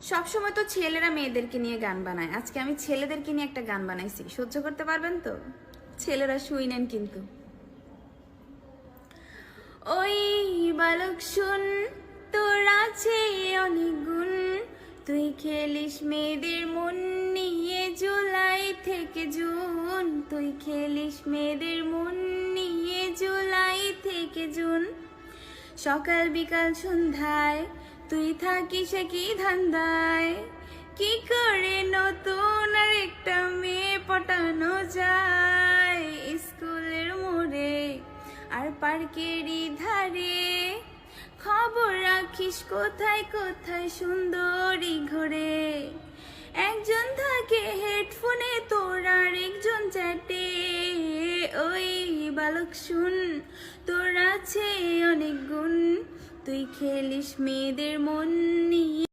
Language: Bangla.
সবসময় তো ছেলেরা মেয়েদেরকে নিয়ে গান বানায়, আজকে আমি ছেলেদেরকে নিয়ে একটা গান বানাইছি, সহ্য করতে পারবেন তো? ছেলেরা শুই নেন কিন্তু। ওই বালক শুন, তোর আছে অনেক গুণ, তুই খেলিস মেয়েদের মন নিয়ে জুলাই থেকে জুন, তুই খেলিস মেয়েদের মন নিয়ে জুলাই থেকে জুন। সকাল বিকাল সন্ধ্যায় তুই থাকিস কি ধান্দায়, কি করে নতুন আর একটা মেয়ে পটানো যায় স্কুলের মোড়ে আর পার্কেরই ধারে। খবর রাখিস কোথায় কোথায় সুন্দরী ঘরে, একজন থাকে হেডফোনে তোর আর একজন চ্যাটে। ওই বালক শুন, তোর আছে অনেক গুণ, তুই খেলিস মেয়েদের মন নিয়ে।